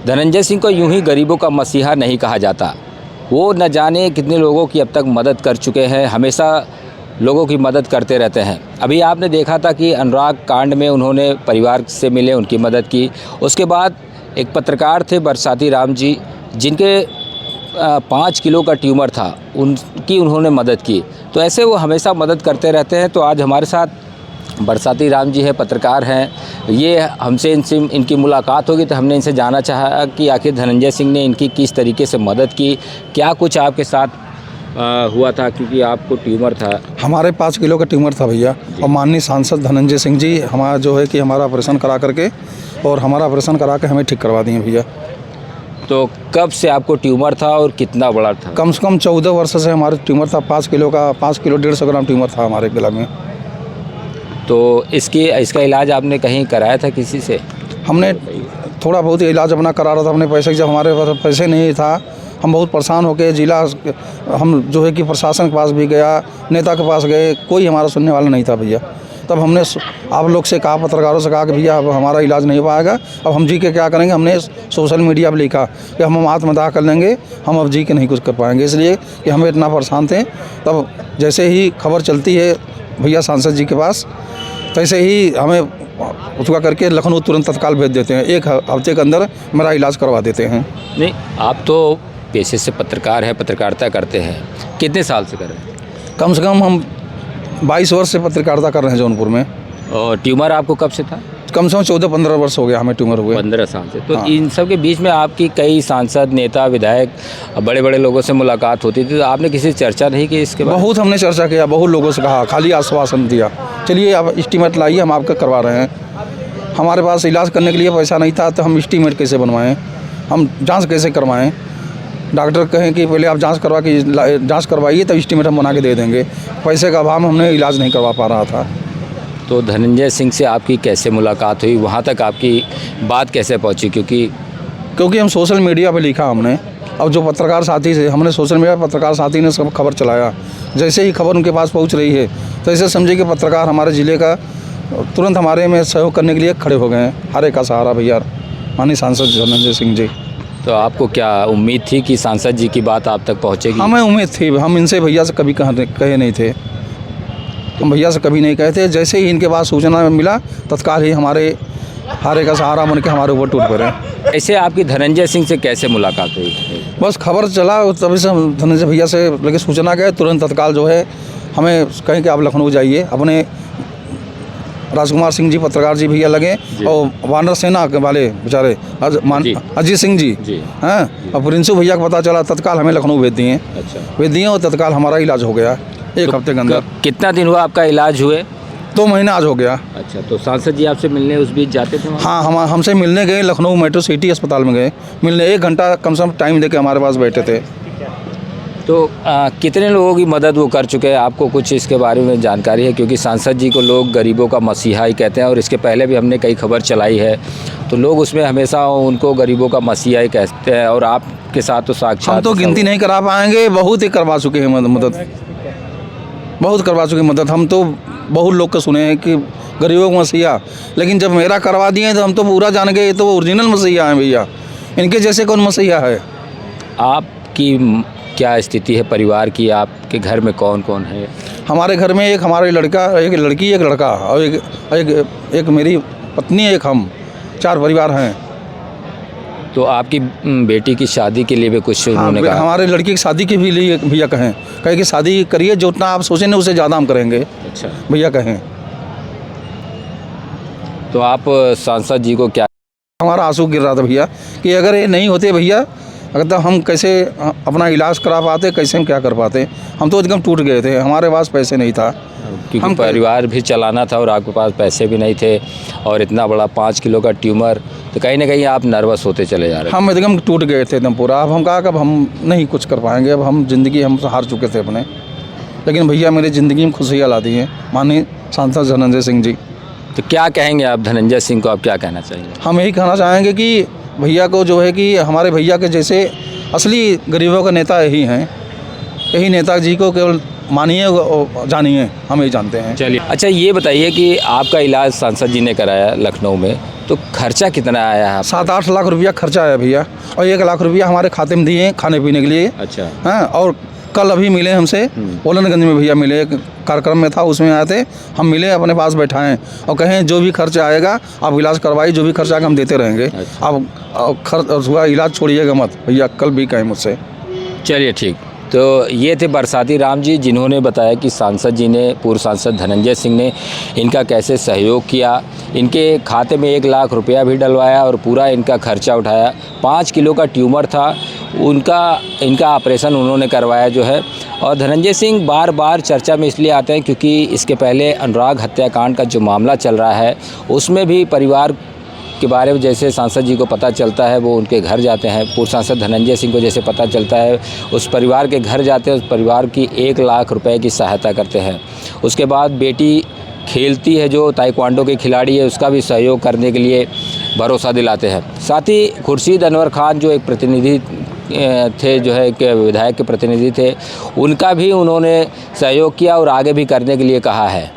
धनंजय सिंह को यूं ही गरीबों का मसीहा नहीं कहा जाता। वो न जाने कितने लोगों की अब तक मदद कर चुके हैं, हमेशा लोगों की मदद करते रहते हैं। अभी आपने देखा था कि अनुराग कांड में उन्होंने परिवार से मिले, उनकी मदद की। उसके बाद एक पत्रकार थे बरसाती राम जी, जिनके 5 किलो का ट्यूमर था, उनकी उन्होंने मदद की। तो ऐसे वो हमेशा मदद करते रहते हैं। तो आज हमारे साथ बरसाती राम जी है, पत्रकार हैं। ये हमसे इनकी मुलाकात होगी तो हमने इनसे जानना चाहा कि आखिर धनंजय सिंह ने इनकी किस तरीके से मदद की, क्या कुछ आपके साथ हुआ था, क्योंकि आपको ट्यूमर था। हमारे 5 किलो का ट्यूमर था भैया, और माननीय सांसद धनंजय सिंह जी हमारा जो है कि हमारा ऑपरेशन करा करके और हमारा ऑपरेशन करा के हमें ठीक करवा दिए भैया। तो कब से आपको ट्यूमर था और कितना बड़ा था? कम से कम 14 वर्ष से हमारे ट्यूमर था। 5 किलो का 5 किलो 150 ग्राम ट्यूमर था हमारे गला में। तो इसका इलाज आपने कहीं कराया था किसी से? हमने थोड़ा बहुत इलाज अपना करा रहा था अपने पैसे, जब हमारे पास पैसे नहीं था हम बहुत परेशान होकर जिला हम जो है कि प्रशासन के पास भी गया, नेता के पास गए, कोई हमारा सुनने वाला नहीं था भैया। तब हमने आप लोग से कहा, पत्रकारों से कहा कि भैया अब हमारा इलाज नहीं हो पाएगा, अब हम जी के क्या करेंगे। हमने सोशल मीडिया पर लिखा कि हम आत्मदाह कर लेंगे, हम अब जी के नहीं कुछ कर पाएंगे, इसलिए कि हमें इतना परेशान थे। तब जैसे ही खबर चलती है भैया सांसद जी के पास, तैसे ही हमें उसका करके लखनऊ तुरंत तत्काल भेज देते हैं। 1 हफ्ते के अंदर मेरा इलाज करवा देते हैं। नहीं, आप तो पेशे से पत्रकार हैं, पत्रकारिता करते हैं। कितने साल से कर रहे हैं? कम से कम हम 22 वर्ष से पत्रकारिता कर रहे हैं जौनपुर में। और ट्यूमर आपको कब से था? कम से कम 14-15 वर्ष हो गया हमें ट्यूमर हुए। 15 साल से। तो हाँ। इन सब के बीच में आपकी कई सांसद, नेता, विधायक, बड़े बड़े लोगों से मुलाकात होती थी, तो आपने किसी से चर्चा नहीं की इसके बाद? बहुत हमने चर्चा किया, बहुत लोगों से कहा, खाली आश्वासन दिया, चलिए आप एस्टीमेट लाइए, हम आपका करवा रहे हैं। हमारे पास इलाज करने के लिए पैसा नहीं था, तो हम एस्टीमेट कैसे बनवाएं, हम जांच कैसे करवाएं। डॉक्टर कहें कि पहले आप जांच करवाइए तब एस्टीमेट हम बना के दे देंगे। पैसे का अभाव में हमने इलाज नहीं करवा पा रहा था। तो धनंजय सिंह से आपकी कैसे मुलाकात हुई, वहाँ तक आपकी बात कैसे पहुँची? क्योंकि हम सोशल मीडिया पे लिखा हमने, और जो पत्रकार साथी से हमने सोशल मीडिया पत्रकार साथी ने सब खबर चलाया। जैसे ही खबर उनके पास पहुंच रही है तो ऐसे समझे कि पत्रकार हमारे ज़िले का तुरंत हमारे में सहयोग करने के लिए खड़े हो गए हैं। हर एक का सहारा भैया माननीय सांसद धनंजय सिंह जी। तो आपको क्या उम्मीद थी कि सांसद जी की बात आप तक पहुँचेगी? हमें उम्मीद थी, हम इनसे भैया से कभी कहे नहीं थे, हम भैया से कभी नहीं कहते। जैसे ही इनके पास सूचना मिला तत्काल ही हमारे हारे का सहारा बन के हमारे ऊपर टूट पड़े। ऐसे आपकी धनंजय सिंह से कैसे मुलाकात हुई? बस खबर चला, तभी से हम धनंजय भैया से लगे सूचना गए, तुरंत तत्काल जो है हमें कहें कि आप लखनऊ जाइए। अपने राजकुमार सिंह जी पत्रकार जी भैया लगे, और वानर सेना के वाले बेचारे अजीत सिंह जी हैं, और प्रिंसू भैया को पता चला, तत्काल हमें लखनऊ भेज दिए। भेज दिए और तत्काल हमारा इलाज हो गया 1 हफ्ते के अंदर। कितना दिन हुआ आपका इलाज हुए? 2 महीना आज हो गया। अच्छा, तो सांसद जी आपसे मिलने उस बीच जाते थे? हाँ, हम हमसे मिलने गए, लखनऊ मेट्रो सिटी अस्पताल में गए मिलने। 1 घंटा कम से कम टाइम देके हमारे पास बैठे थे। तो कितने लोगों की मदद वो कर चुके हैं, आपको कुछ इसके बारे में जानकारी है? क्योंकि सांसद जी को लोग गरीबों का मसीहा ही कहते हैं, और इसके पहले भी हमने कई खबर चलाई है, तो लोग उसमें हमेशा उनको गरीबों का मसीहा ही कहते हैं। और आपके साथ तो साक्षात, हम तो गिनती नहीं करा पाएंगे, बहुत ही करवा चुके हैं मदद, बहुत करवा चुके मदद। हम तो बहुत लोग को सुने हैं कि गरीबों का मसीहा, लेकिन जब मेरा करवा दिए तो हम तो पूरा जान गए, तो वो ओरिजिनल मसीहा हैं भैया, इनके जैसे कौन मसीहा है। आपकी क्या स्थिति है परिवार की? आपके घर में कौन कौन है? हमारे घर में एक हमारे लड़का, एक लड़की, एक लड़का, और एक मेरी पत्नी, एक हम, 4 परिवार हैं। तो आपकी बेटी की शादी के लिए भी कुछ उन्होंने कहा? हमारे लड़की की शादी के भी लिए भैया कहें कि शादी करिए, जो उतना आप सोचें उससे ज़्यादा हम करेंगे। अच्छा भैया कहें। तो आप सांसद जी को क्या? हमारा आंसू गिर रहा था भैया कि अगर ये नहीं होते भैया, अगर तो हम कैसे अपना इलाज करा पाते, कैसे हम क्या कर पाते। हम तो एकदम टूट गए थे, हमारे पास पैसे नहीं था, क्योंकि हम परिवार भी चलाना था और आपके पास पैसे भी नहीं थे, और इतना बड़ा 5 किलो का ट्यूमर, तो कहीं ना कहीं आप नर्वस होते चले जा रहे थे। हम एकदम टूट गए थे एकदम पूरा। अब हम कहा कि अब हम नहीं कुछ कर पाएंगे, अब हम ज़िंदगी हम हार चुके थे अपने। लेकिन भैया मेरी ज़िंदगी में खुशियाँ ला दी हैं माननीय सांसद धनंजय सिंह जी। तो क्या कहेंगे आप धनंजय सिंह को, आप क्या कहना चाहेंगे? हम यही कहना चाहेंगे कि भैया को जो है कि हमारे भैया के जैसे असली गरीबों का नेता यही हैं, यही नेताजी को केवल मानिए जानिए, हम यही जानते हैं। चलिए, अच्छा ये बताइए कि आपका इलाज सांसद जी ने कराया लखनऊ में, तो खर्चा कितना आया है? 7-8 लाख रुपया खर्चा आया भैया, और 1 लाख रुपया हमारे खाते में दिए हैं खाने पीने के लिए। अच्छा। हाँ, और कल अभी मिले हमसे, ओलनगंज में भैया मिले, एक कार्यक्रम में था उसमें आए थे, हम मिले, अपने पास बैठाएं और कहें जो भी खर्चा आएगा आप इलाज करवाइए, जो भी खर्चा आएगा हम देते रहेंगे। अच्छा। आप खर्च हुआ इलाज छोड़िएगा मत भैया, कल भी कहें मुझसे। चलिए ठीक। तो ये थे बरसाती राम जी, जिन्होंने बताया कि सांसद जी ने, पूर्व सांसद धनंजय सिंह ने इनका कैसे सहयोग किया, इनके खाते में 1 लाख रुपया भी डलवाया और पूरा इनका खर्चा उठाया। 5 किलो का ट्यूमर था इनका ऑपरेशन उन्होंने करवाया जो है। और धनंजय सिंह बार बार चर्चा में इसलिए आते हैं क्योंकि इसके पहले अनुराग हत्याकांड का जो मामला चल रहा है उसमें भी परिवार के बारे में जैसे सांसद जी को पता चलता है वो उनके घर जाते हैं। पूर्व सांसद धनंजय सिंह को जैसे पता चलता है उस परिवार के घर जाते हैं, उस परिवार की 1 लाख रुपए की सहायता करते हैं। उसके बाद बेटी खेलती है जो ताइक्वांडो के खिलाड़ी है, उसका भी सहयोग करने के लिए भरोसा दिलाते हैं। साथ ही खुर्शीद अनवर खान जो एक प्रतिनिधि थे, जो है कि विधायक के प्रतिनिधि थे, उनका भी उन्होंने सहयोग किया और आगे भी करने के लिए कहा है।